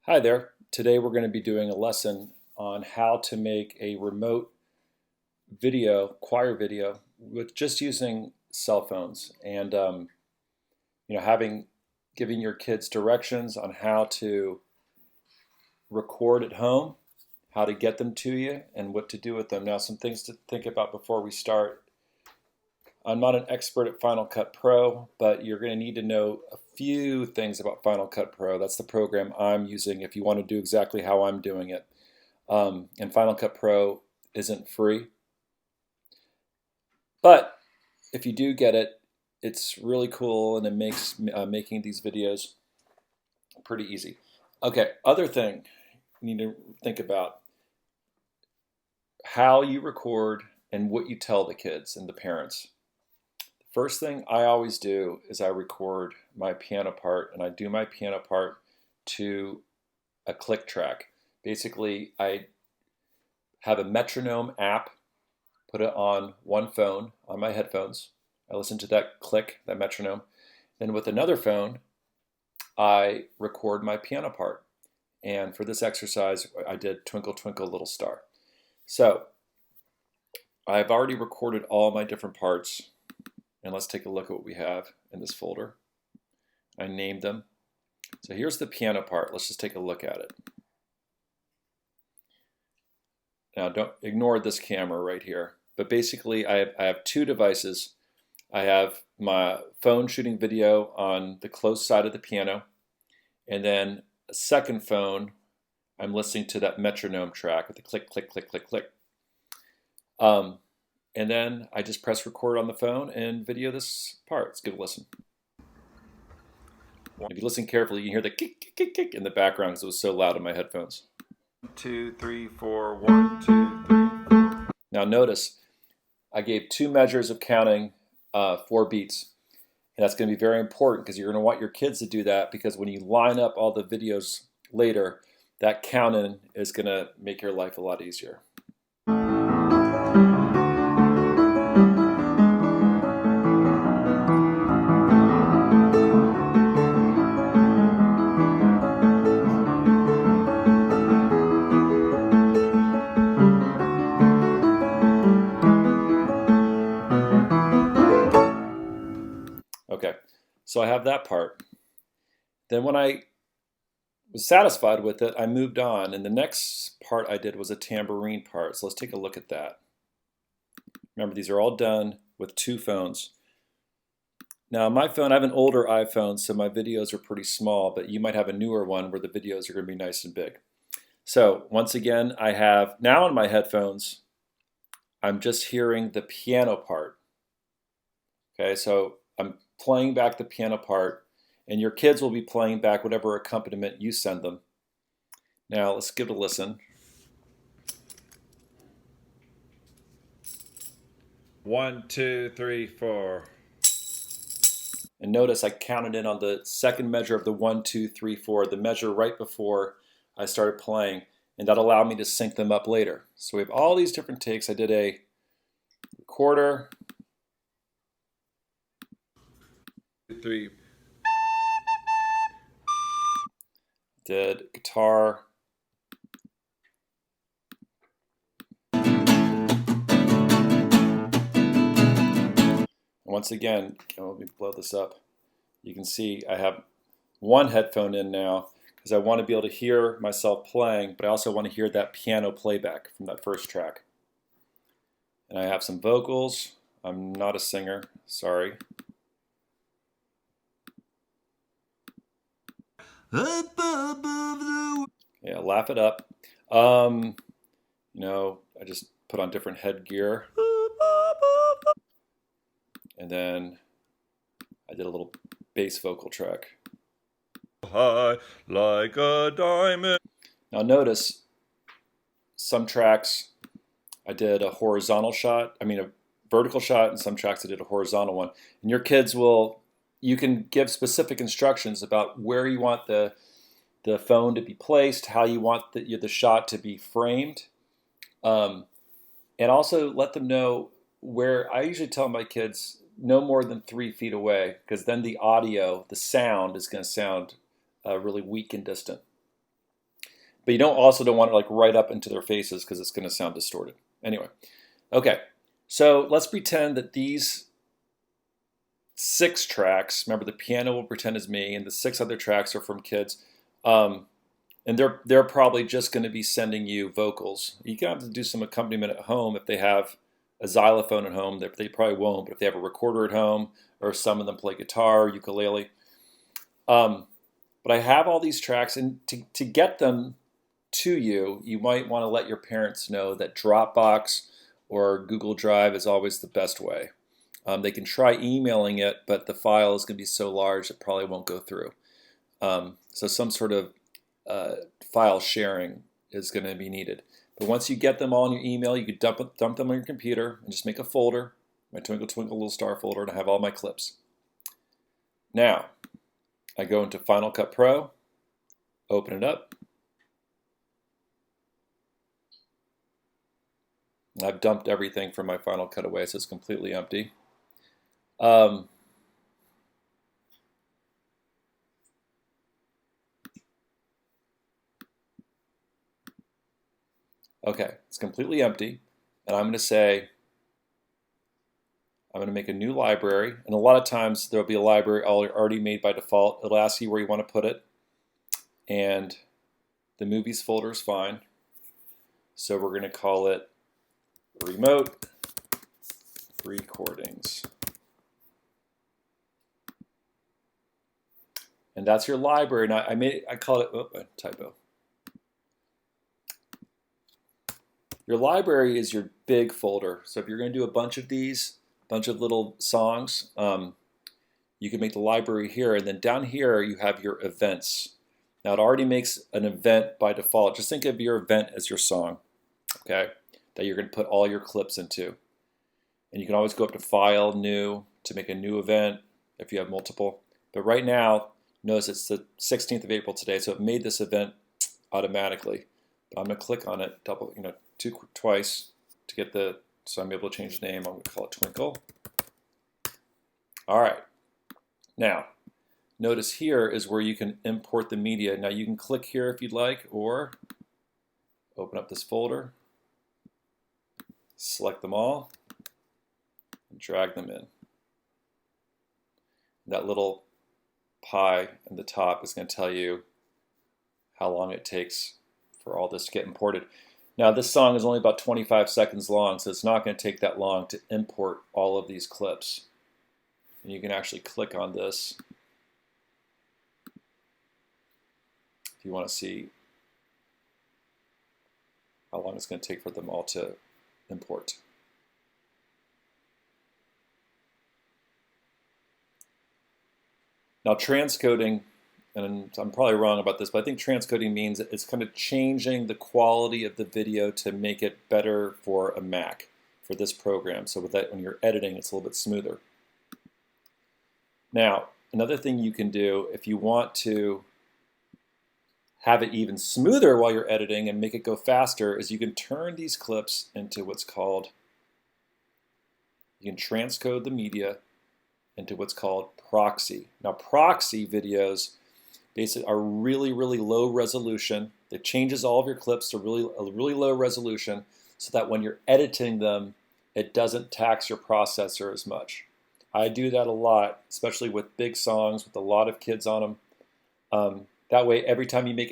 Hi there. Today we're going to be doing a lesson on how to make a remote choir video, with just using cell phones and having giving your kids directions on how to record at home, how to get them to you, and what to do with them. Now, some things to think about before we start. I'm not an expert at Final Cut Pro, but you're going to need to know a few things about Final Cut Pro. That's the program I'm using if you want to do exactly how I'm doing it. And Final Cut Pro isn't free. But if you do get it, it's really cool and it makes making these videos pretty easy. Okay, other thing you need to think about: how you record and what you tell the kids and the parents. First thing I always do is I record my piano part, and I do my piano part to a click track. Basically, I have a metronome app, put it on one phone on my headphones. I listen to that click, that metronome. Then with another phone, I record my piano part. And for this exercise, I did Twinkle Twinkle Little Star. So I've already recorded all my different parts. And let's take a look at what we have in this folder. I named them. So here's the piano part. Let's just take a look at it. Now don't ignore this camera right here. But basically I have two devices. I have my phone shooting video on the close side of the piano. And then a second phone, I'm listening to that metronome track with the click, click, click, click, click. And then I just press record on the phone and video this part. Let's give a listen. If you listen carefully, you can hear the kick, kick, kick, kick in the background because it was so loud in my headphones. 1, 2, 3, 4, 1, 2, 3, 4. Now notice, I gave 2 measures of counting 4 beats. And that's going to be very important because you're going to want your kids to do that, because when you line up all the videos later, that counting is going to make your life a lot easier. Okay, so I have that part. Then when I was satisfied with it, I moved on, and the next part I did was a tambourine part. So let's take a look at that. Remember, these are all done with 2 phones. Now my phone, I have an older iPhone, so my videos are pretty small, but you might have a newer one where the videos are going to be nice and big. So once again, I have now on my headphones, I'm just hearing the piano part. Okay, so I'm playing back the piano part, and your kids will be playing back whatever accompaniment you send them. Now let's give it a listen. 1, 2, 3, 4. And notice I counted in on the second measure of the 1, 2, 3, 4, the measure right before I started playing, and that allowed me to sync them up later. So we have all these different takes. I did a recorder, 3, did guitar, once again, let me blow this up. You can see I have one headphone in now because I want to be able to hear myself playing, but I also want to hear that piano playback from that first track. And I have some vocals. I'm not a singer, sorry. Yeah, laugh it up. I just put on different headgear. And then I did a little bass vocal track. High like a diamond. Now notice some tracks I did a horizontal shot, a vertical shot, and some tracks I did a horizontal one. And your kids you can give specific instructions about where you want the phone to be placed, how you want the shot to be framed, and also let them know where. I usually tell my kids no more than 3 feet away, because then the audio, the sound, is going to sound really weak and distant. But you also don't want it like right up into their faces because it's going to sound distorted. Anyway, okay. So let's pretend that these 6 tracks, remember the piano will pretend is me, and the 6 other tracks are from kids. And they're probably just going to be sending you vocals. You can have to do some accompaniment at home if they have a xylophone at home. They probably won't, but if they have a recorder at home, or some of them play guitar, ukulele. But I have all these tracks, and to get them to you, you might want to let your parents know that Dropbox or Google Drive is always the best way. They can try emailing it, but the file is going to be so large it probably won't go through. So some sort of file sharing is going to be needed. But once you get them all in your email, you can dump them on your computer and just make a folder, my Twinkle Twinkle Little Star folder, and I have all my clips. Now, I go into Final Cut Pro, open it up. I've dumped everything from my Final Cut away, so it's completely empty. Okay, it's completely empty, and I'm going to say, I'm going to make a new library, and a lot of times there'll be a library already made by default. It'll ask you where you want to put it, and the movies folder is fine. So we're going to call it Remote Recordings. And that's your library. Now I call it, a typo. Your library is your big folder. So if you're going to do a bunch of these, bunch of little songs, you can make the library here. And then down here, you have your events. Now it already makes an event by default. Just think of your event as your song, okay, that you're going to put all your clips into. And you can always go up to File, New, to make a new event if you have multiple. But right now, notice it's the 16th of April today, so it made this event automatically. But I'm going to click on it, twice to get so I'm able to change the name. I'm going to call it Twinkle. All right. Now, notice here is where you can import the media. Now you can click here if you'd like, or open up this folder, select them all, and drag them in. That little pie in the top is going to tell you how long it takes for all this to get imported. Now this song is only about 25 seconds long, so it's not going to take that long to import all of these clips. And you can actually click on this if you want to see how long it's going to take for them all to import. Now transcoding, and I'm probably wrong about this, but I think transcoding means it's kind of changing the quality of the video to make it better for a Mac, for this program. So with that, when you're editing, it's a little bit smoother. Now, another thing you can do if you want to have it even smoother while you're editing and make it go faster is you can turn these clips into what's called, you can transcode the media into what's called proxy. Now proxy videos basically are really, really low resolution. It changes all of your clips to a really low resolution so that when you're editing them, it doesn't tax your processor as much. I do that a lot, especially with big songs with a lot of kids on them. That way, every time you make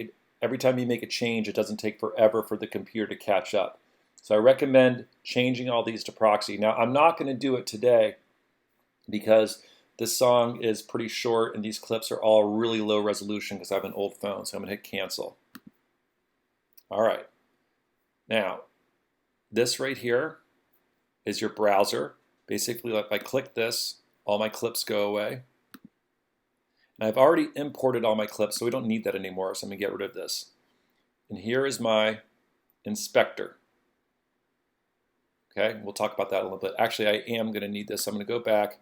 a change, it doesn't take forever for the computer to catch up. So I recommend changing all these to proxy. Now, I'm not going to do it today because this song is pretty short and these clips are all really low resolution because I have an old phone. So I'm going to hit cancel. All right. Now, this right here is your browser. Basically, if I click this, all my clips go away. And I've already imported all my clips, so we don't need that anymore, so I'm going to get rid of this. And here is my inspector. Okay, we'll talk about that a little bit. Actually, I am going to need this. I'm going to go back.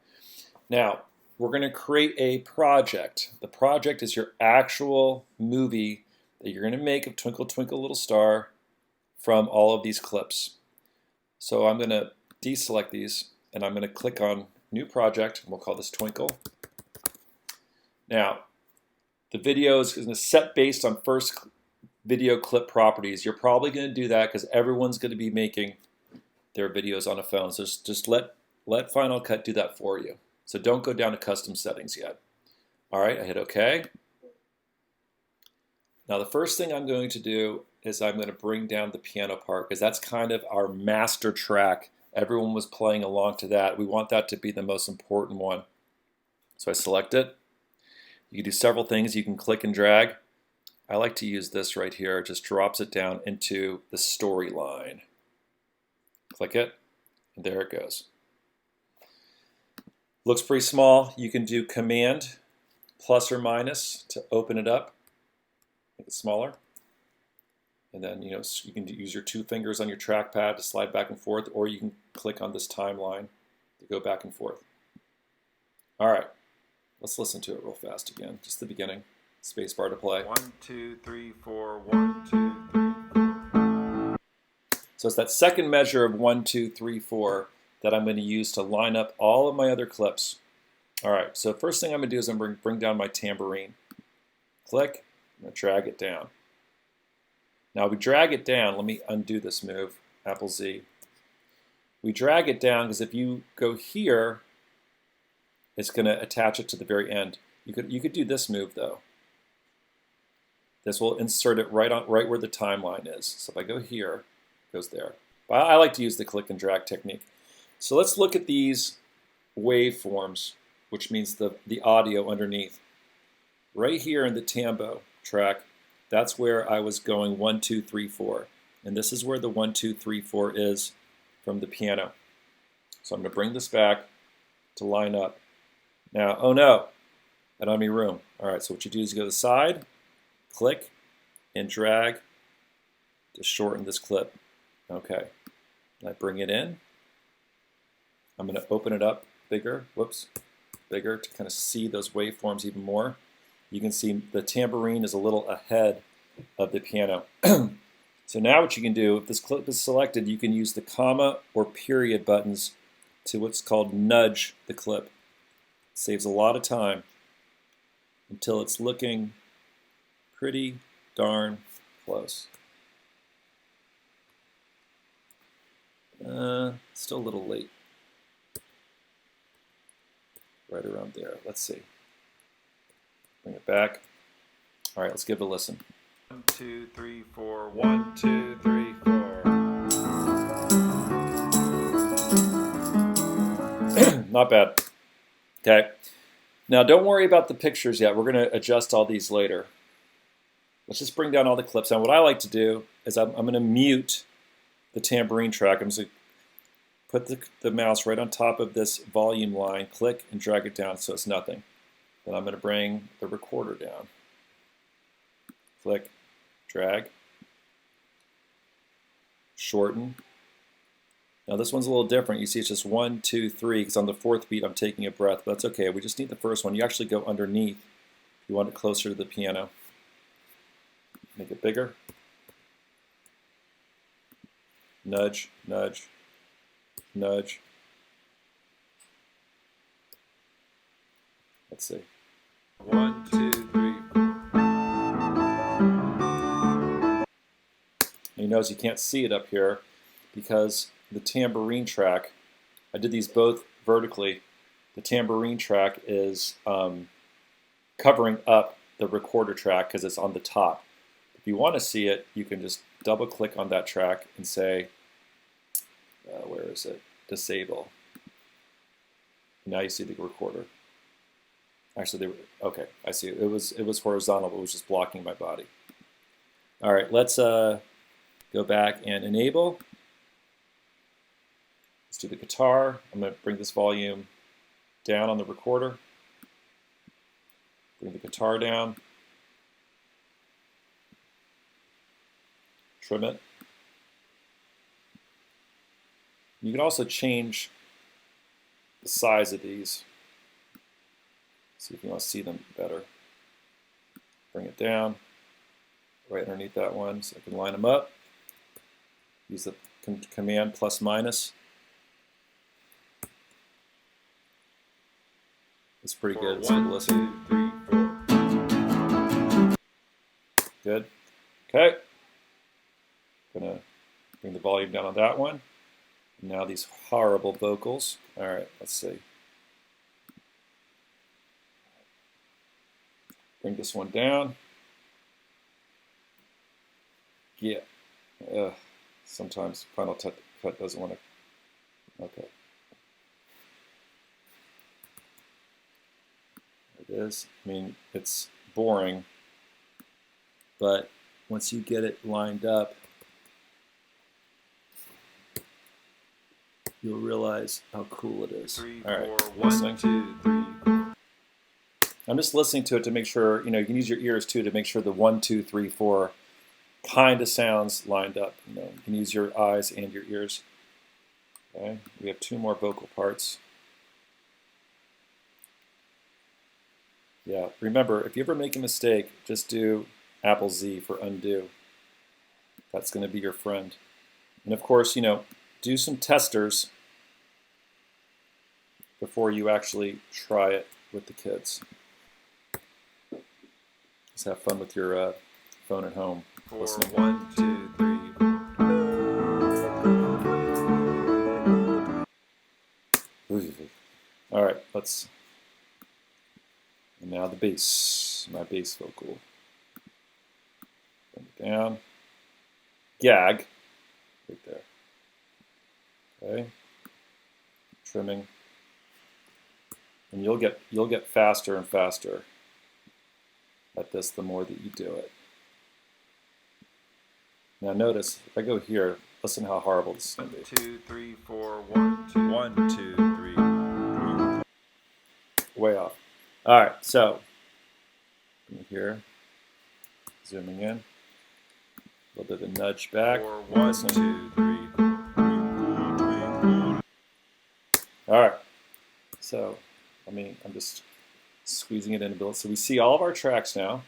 Now, we're going to create a project. The project is your actual movie that you're going to make of Twinkle Twinkle Little Star from all of these clips. So I'm going to deselect these, and I'm going to click on New Project, and we'll call this Twinkle. Now, the video is going to set based on first video clip properties. You're probably going to do that because everyone's going to be making their videos on a phone. So just let Final Cut do that for you. So don't go down to custom settings yet. All right, I hit OK. Now the first thing I'm going to do is I'm going to bring down the piano part because that's kind of our master track. Everyone was playing along to that. We want that to be the most important one. So I select it. You can do several things. You can click and drag. I like to use this right here. It just drops it down into the storyline. Click it, and there it goes. Looks pretty small. You can do Command plus or minus to open it up, make it smaller. And then you can use your 2 fingers on your trackpad to slide back and forth, or you can click on this timeline to go back and forth. All right, let's listen to it real fast again. Just the beginning. Spacebar to play. 1, 2, 3, 4. 1, 2, 3, 4. So it's that second measure of 1, 2, 3, 4 that I'm going to use to line up all of my other clips. All right, so first thing I'm going to do is I'm going to bring down my tambourine. Click, I'm going to drag it down. Now we drag it down. Let me undo this move, Apple Z. We drag it down because if you go here, it's going to attach it to the very end. You could do this move though. This will insert it right where the timeline is. So if I go here, it goes there. But I like to use the click and drag technique. So let's look at these waveforms, which means the audio underneath. Right here in the tambo track, that's where I was going 1, 2, 3, 4. And this is where the 1, 2, 3, 4 is from the piano. So I'm going to bring this back to line up. Now, oh no, I don't have any room. All right, so what you do is you go to the side, click, and drag to shorten this clip. Okay, and I bring it in. I'm going to open it up bigger, bigger to kind of see those waveforms even more. You can see the tambourine is a little ahead of the piano. So now what you can do, if this clip is selected, you can use the comma or period buttons to what's called nudge the clip. It saves a lot of time until it's looking pretty darn close. Still a little late. Right around there. Let's see. Bring it back. All right, let's give it a listen. 1, 2, 3, 4. 1, 2, 3, 4. Not bad. Okay. Now don't worry about the pictures yet. We're going to adjust all these later. Let's just bring down all the clips. Now what I like to do is I'm going to mute the tambourine track. I'm just going to put the mouse right on top of this volume line, click and drag it down so it's nothing. Then I'm going to bring the recorder down. Click, drag, shorten. Now this one's a little different. You see it's just 1, 2, 3 because on the 4th beat I'm taking a breath, but that's okay. We just need the first one. You actually go underneath if you want it closer to the piano. Make it bigger. Nudge, nudge, nudge. Let's see. 1, 2, 3, 4. You notice you can't see it up here because the tambourine track, I did these both vertically. The tambourine track is covering up the recorder track because it's on the top. If you want to see it, you can just double click on that track and say, where is it? Disable. Now you see the recorder. Actually, okay, I see it. It was horizontal, but it was just blocking my body. All right, let's go back and enable. Let's do the guitar. I'm going to bring this volume down on the recorder. Bring the guitar down. Trim it. You can also change the size of these. See if you want to see them better. Bring it down right underneath that one so I can line them up. Use the command plus minus. It's pretty good. It's good to listen. 1, 2, 3, 4. Good. Okay. Gonna bring the volume down on that one. Now these horrible vocals. All right, let's see. Bring this one down. Yeah. Sometimes Final Cut doesn't want to. Okay. It is. I mean, it's boring, but once you get it lined up, you'll realize how cool it is. All right, 1, 2, 3, 4. I'm just listening to it to make sure, you can use your ears too to make sure the 1, 2, 3, 4 kind of sounds lined up. You can use your eyes and your ears. Okay, we have 2 more vocal parts. Yeah, remember, if you ever make a mistake, just do Apple Z for undo. That's going to be your friend. And of course, do some testers before you actually try it with the kids. Just have fun with your phone at home. 4, 1, 2, 3, 4. All right, and now the bass, my bass vocal. Bring it down. Gag, right there. Okay, trimming, and you'll get faster and faster at this the more that you do it. Now notice, if I go here, listen how horrible this is going to be. 2, 3, 4, 1, 2, 1, 2, 3. Way off. All right, so here, zooming in, a little bit of a nudge back. 4, 1, 2, 3. All right, so I'm just squeezing it in a bit. So we see all of our tracks now,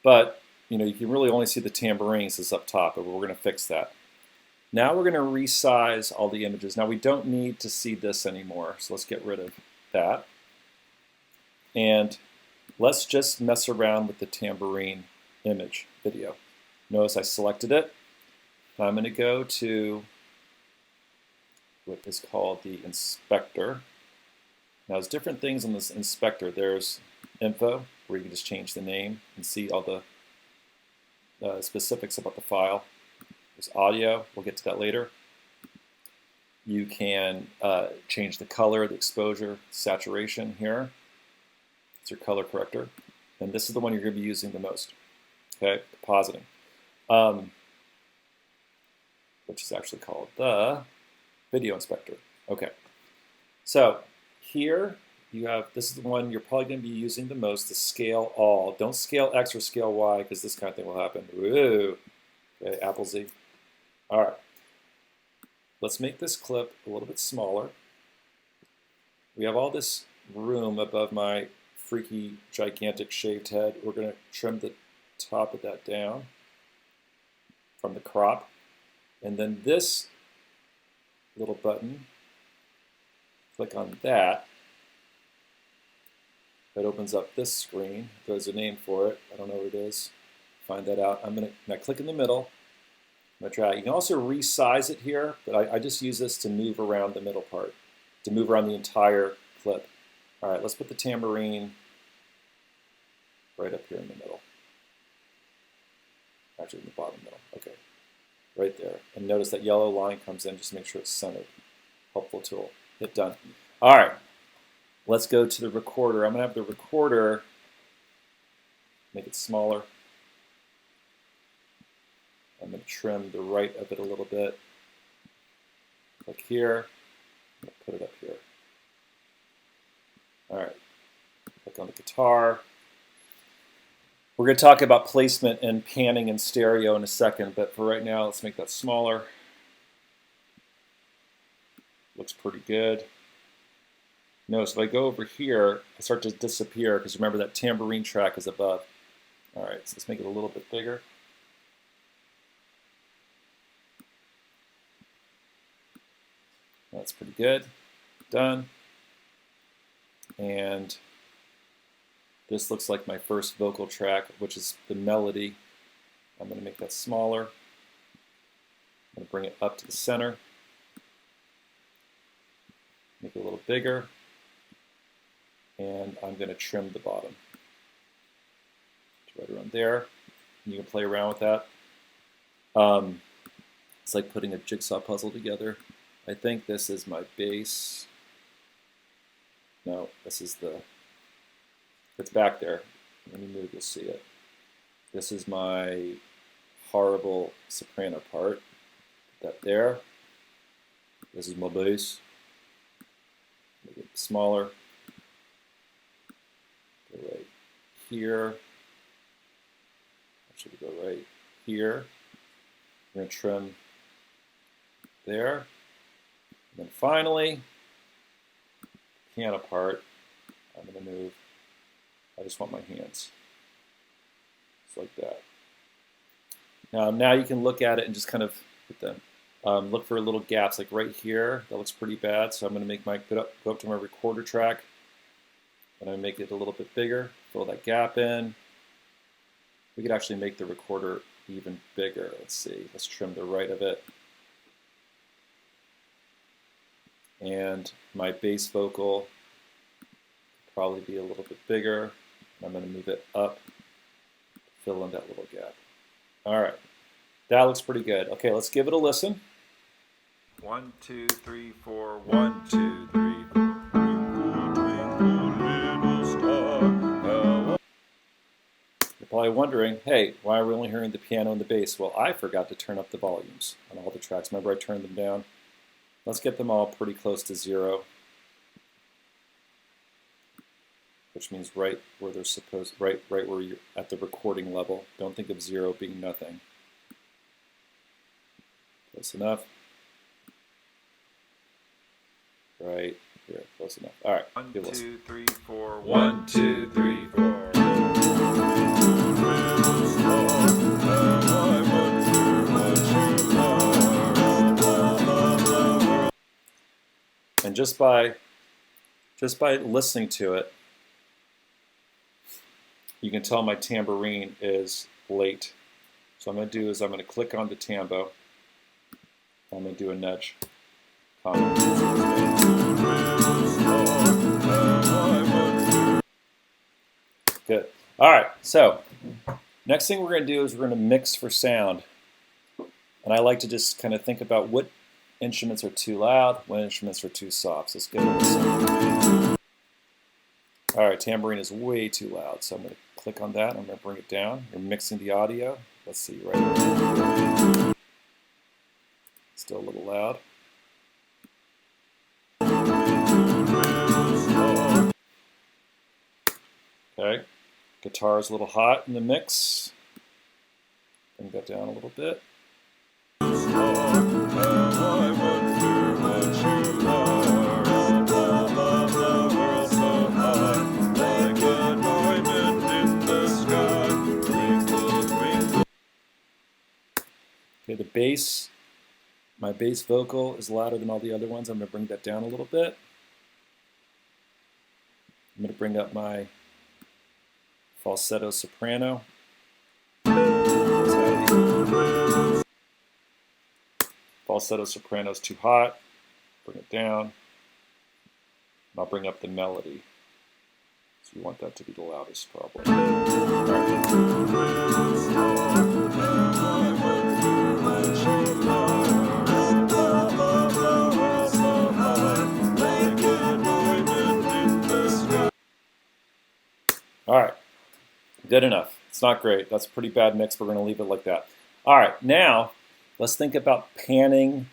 but you can really only see the tambourines is up top, but we're going to fix that. Now we're going to resize all the images. Now we don't need to see this anymore, so let's get rid of that. And let's just mess around with the tambourine image video. Notice I selected it. I'm going to go to what is called the inspector. Now there's different things in this inspector. There's info, where you can just change the name and see all the specifics about the file. There's audio, we'll get to that later. You can change the color, the exposure, saturation here. It's your color corrector. And this is the one you're going to be using the most. Okay, depositing. Which is actually called the video inspector. Okay, so here you have, this is the one you're probably going to be using the most, the scale all. Don't scale X or scale Y because this kind of thing will happen. Woo. Okay, Apple Z. All right, let's make this clip a little bit smaller. We have all this room above my freaky, gigantic shaved head. We're going to trim the top of that down from the crop. And then this little button, click on that. That opens up this screen. There's a name for it. I don't know what it is. Find that out. I'm going to now click in the middle. I'm going to drag. You can also resize it here, but I just use this to move around the middle part, to move around the entire clip. All right, let's put the tambourine right up here in the middle. Actually, in the bottom middle. Okay, right there. And notice that yellow line comes in just to make sure it's centered. Helpful tool. Hit done. All right, let's go to the recorder. I'm going to have the recorder make it smaller. I'm going to trim the right of it a little bit. Click here. Put it up here. All right. Click on the guitar. We're going to talk about placement and panning and stereo in a second, but for right now, let's make that smaller. Looks pretty good. Notice if I go over here, I start to disappear because remember that tambourine track is above. All right, so let's make it a little bit bigger. That's pretty good. Done. And This looks like my first vocal track, which is the melody. I'm going to make that smaller. I'm going to bring it up to the center. Make it a little bigger. And I'm going to trim the bottom. Right around there. You can play around with that. It's like putting a jigsaw puzzle together. I think this is my bass. No, this is it's back there. Let me move, you'll see it. This is my horrible soprano part. Put that there. This is my bass. Make it smaller. Go right here. Actually, go right here. We're going to trim there. And then finally, piano part, I'm going to move. I just want my hands. Just like that. Now you can look at it and just kind of put them. Look for little gaps, like right here. That looks pretty bad. So I'm going to make go up to my recorder track, and I make it a little bit bigger. Fill that gap in. We could actually make the recorder even bigger. Let's see. Let's trim the right of it. And my bass vocal will probably be a little bit bigger. I'm going to move it up, fill in that little gap. All right. That looks pretty good. Okay, let's give it a listen. 1, 2, 3, 4. 1, 2, 3, 4. You're probably wondering, hey, why are we only hearing the piano and the bass? Well, I forgot to turn up the volumes on all the tracks. Remember, I turned them down. Let's get them all pretty close to 0, which means right where they're supposed, right where you're at the recording level. Don't think of 0 being nothing. Close enough. Right here, close enough. All right. 1, 2, 3, 4. 1, 2, 3, 4. And just by listening to it, you can tell my tambourine is late. So what I'm going to do is I'm going to click on the tambo. I'm going to do a nudge. Good. All right, so next thing we're going to do is we're going to mix for sound. And I like to just kind of think about what instruments are too loud, what instruments are too soft. So let's give it a listen. All right, tambourine is way too loud, so I'm going to click on that. I'm going to bring it down. We're mixing the audio. Let's see, right here. Still a little loud. Okay, guitar is a little hot in the mix. Bring that down a little bit. Okay, the bass, my bass vocal is louder than all the other ones. I'm going to bring that down a little bit. I'm going to bring up my falsetto soprano. Falsetto soprano is too hot. Bring it down. And I'll bring up the melody. So you want that to be the loudest probably. All right, good enough. It's not great. That's a pretty bad mix. We're going to leave it like that. All right, now let's think about panning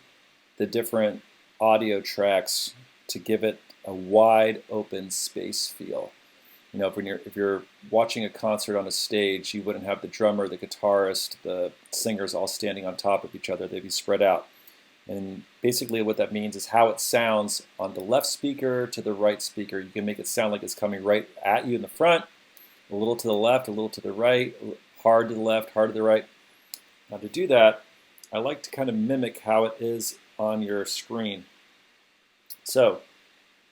the different audio tracks to give it a wide open space feel. You know, if you're watching a concert on a stage, you wouldn't have the drummer, the guitarist, the singers all standing on top of each other. They'd be spread out. And basically what that means is how it sounds on the left speaker to the right speaker. You can make it sound like it's coming right at you in the front, a little to the left, a little to the right, hard to the left, hard to the right. Now to do that, I like to kind of mimic how it is on your screen. So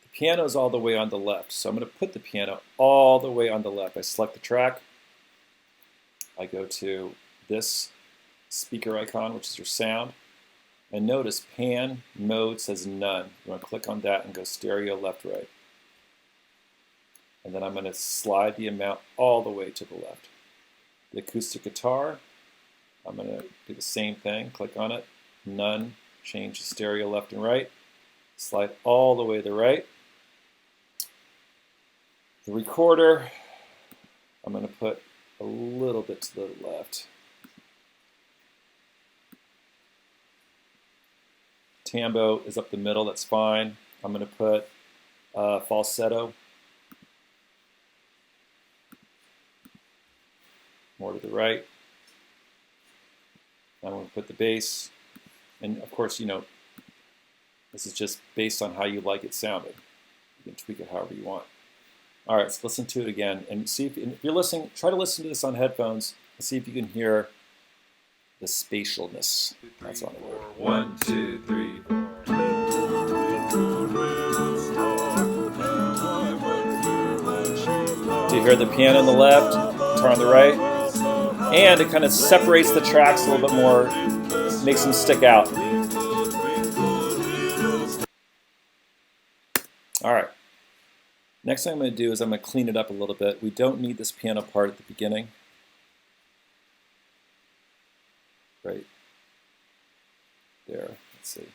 the Piano is all the way on the left, so I'm going to put the piano all the way on the left. I select the track. I go to this speaker icon, which is your sound. And notice pan mode says none. You want to click on that and go stereo left, right. And then I'm going to slide the amount all the way to the left. The acoustic guitar, I'm going to do the same thing. Click on it, none, change the stereo left and right. Slide all the way to the right. The recorder, I'm going to put a little bit to the left. Tambo is up the middle, that's fine. I'm going to put falsetto more to the right. I'm going to put the bass, and of course, you know, this is just based on how you like it sounding. You can tweak it however you want. All right, let's listen to it again and see if you're listening. Try to listen to this on headphones and see if you can hear the spatialness. That's on the word. 1, 2, 3, 4. Do you hear the piano on the left, guitar on the right? And it kind of separates the tracks a little bit more, makes them stick out. All right. Next thing I'm going to do is I'm going to clean it up a little bit. We don't need this piano part at the beginning. Right there. Let's see.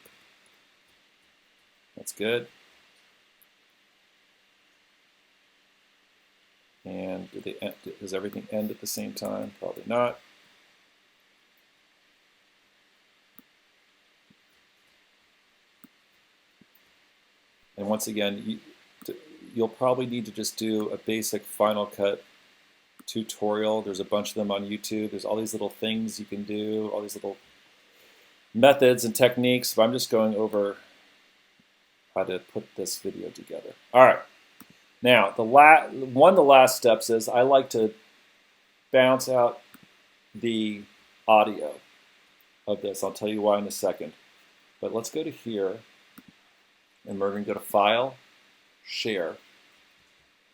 That's good. And does everything end at the same time? Probably not. And once again, you'll probably need to just do a basic Final Cut tutorial. There's a bunch of them on YouTube. There's all these little things you can do, all these little methods and techniques, but I'm just going over how to put this video together. All right. Now, one of the last steps is I like to bounce out the audio of this. I'll tell you why in a second. But let's go to here, and we're going to go to File, Share,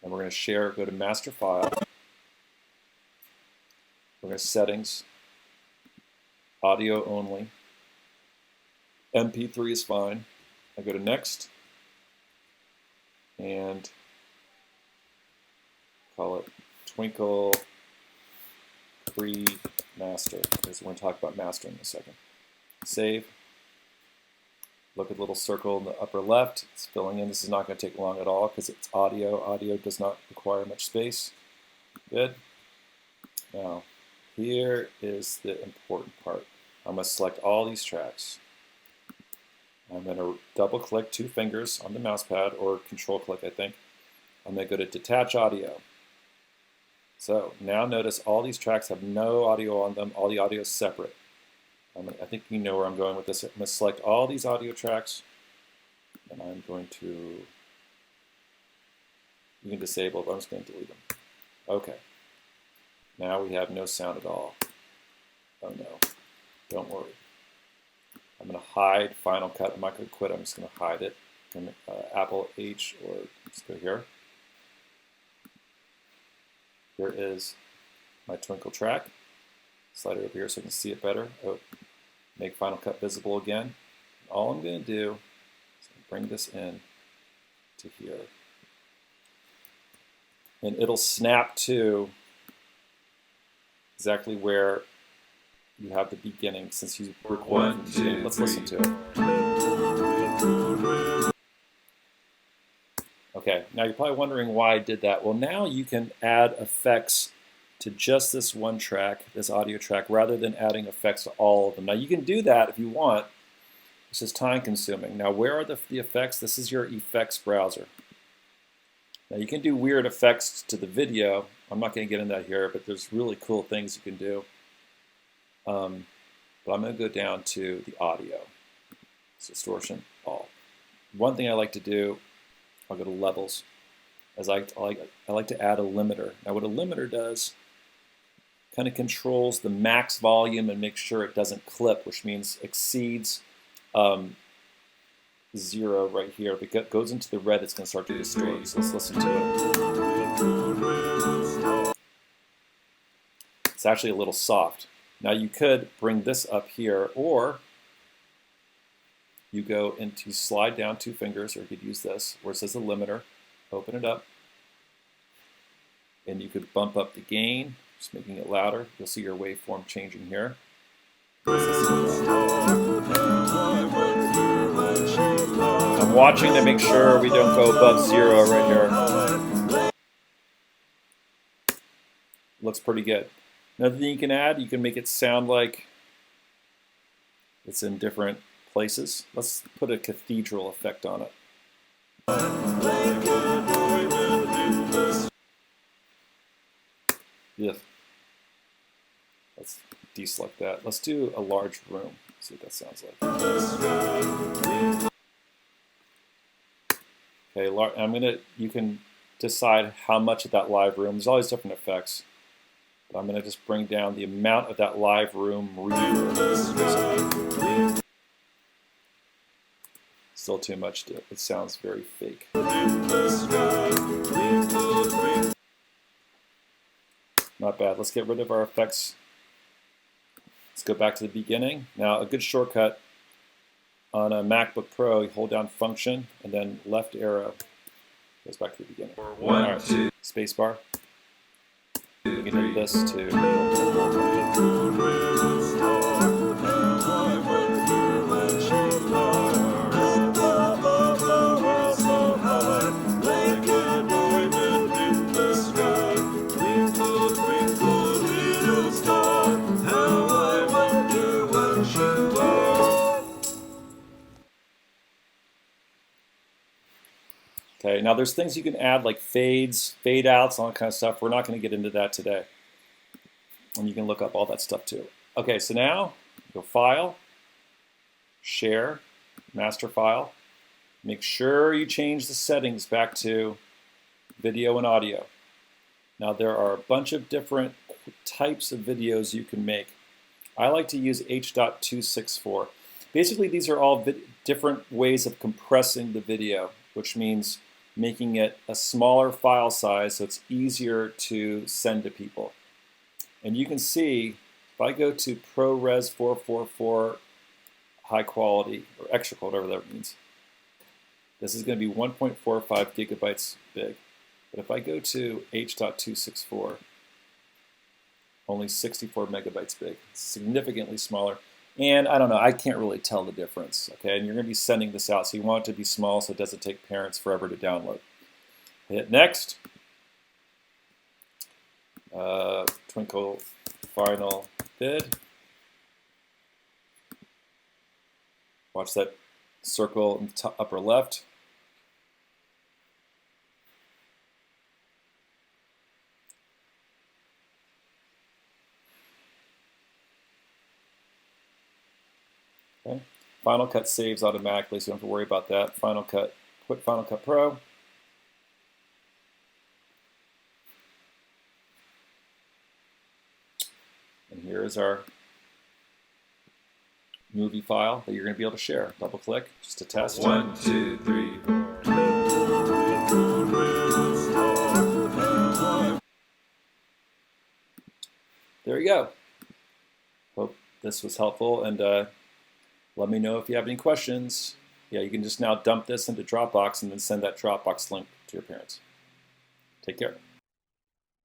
and we're going to share, go to Master File. We're going to Settings, Audio Only. MP3 is fine. I go to Next, and call it Twinkle Free Master, because we're going to talk about mastering in a second. Save. Look at the little circle in the upper left. It's filling in. This is not going to take long at all because it's audio. Audio does not require much space. Good. Now, here is the important part. I'm going to select all these tracks. I'm going to double click 2 fingers on the mouse pad, or control click, I think. I'm going to go to Detach Audio. So now notice all these tracks have no audio on them. All the audio is separate. I think you know where I'm going with this. I'm going to select all these audio tracks, and I'm going to, you can disable, but I'm just going to delete them. Okay. Now we have no sound at all. Oh no, don't worry. I'm going to hide Final Cut. I'm not going to quit. I'm just going to hide it. Apple H, or let's go here. Here is my Twinkle track. Slide it over here so I can see it better. Oh, make Final Cut visible again. All I'm going to do is bring this in to here. And it'll snap to exactly where you have the beginning, since you recorded. 1, 2, Let's 3. listen to it. Okay, now you're probably wondering why I did that. Well, now you can add effects to just this one track, this audio track, rather than adding effects to all of them. Now you can do that if you want. It's just time consuming. Now where are the effects? This is your effects browser. Now you can do weird effects to the video. I'm not going to get into that here, but there's really cool things you can do. But I'm going to go down to the audio. It's distortion, all. One thing I like to do, I'll go to levels, as I like to add a limiter. Now what a limiter does, kind of controls the max volume and makes sure it doesn't clip, which means exceeds 0 right here. If it goes into the red, it's going to start to distort. So let's listen to it. It's actually a little soft. Now you could bring this up here, or you go into slide down 2 fingers, or you could use this, where it says the limiter, open it up, and you could bump up the gain, just making it louder. You'll see your waveform changing here. I'm watching to make sure we don't go above 0 right here. Looks pretty good. Another thing you can add, you can make it sound like it's in different places. Let's put a cathedral effect on it. Yeah. Let's deselect that. Let's do a large room. See what that sounds like. Okay, you can decide how much of that live room. There's all these different effects. But I'm going to just bring down the amount of that live room reverb. Still too much. It sounds very fake. Not bad. Let's get rid of our effects. Let's go back to the beginning. Now, a good shortcut on a MacBook Pro, you hold down Function and then left arrow goes back to the beginning. Right. Spacebar. You can hit this to. Okay, now there's things you can add like fades, fade outs, all that kind of stuff. We're not going to get into that today. And you can look up all that stuff too. Okay, so now go File, Share, Master File. Make sure you change the settings back to video and audio. Now there are a bunch of different types of videos you can make. I like to use H.264. Basically, these are all different ways of compressing the video, which means making it a smaller file size so it's easier to send to people. And you can see, if I go to ProRes 444 high quality, or extra quality, whatever that means, this is going to be 1.45 gigabytes big. But if I go to H.264, only 64 megabytes big. It's significantly smaller. And I don't know, I can't really tell the difference. Okay, and you're going to be sending this out, so you want it to be small so it doesn't take parents forever to download. Hit next. Twinkle final bid. Watch that circle in the top, upper left. Okay. Final Cut saves automatically, so you don't have to worry about that. Final Cut, quit Final Cut Pro. And here is our movie file that you're going to be able to share. Double click just to test. 1, 2, 3, 4. There you go. Hope this was helpful, and let me know if you have any questions. Yeah, you can just now dump this into Dropbox and then send that Dropbox link to your parents. Take care.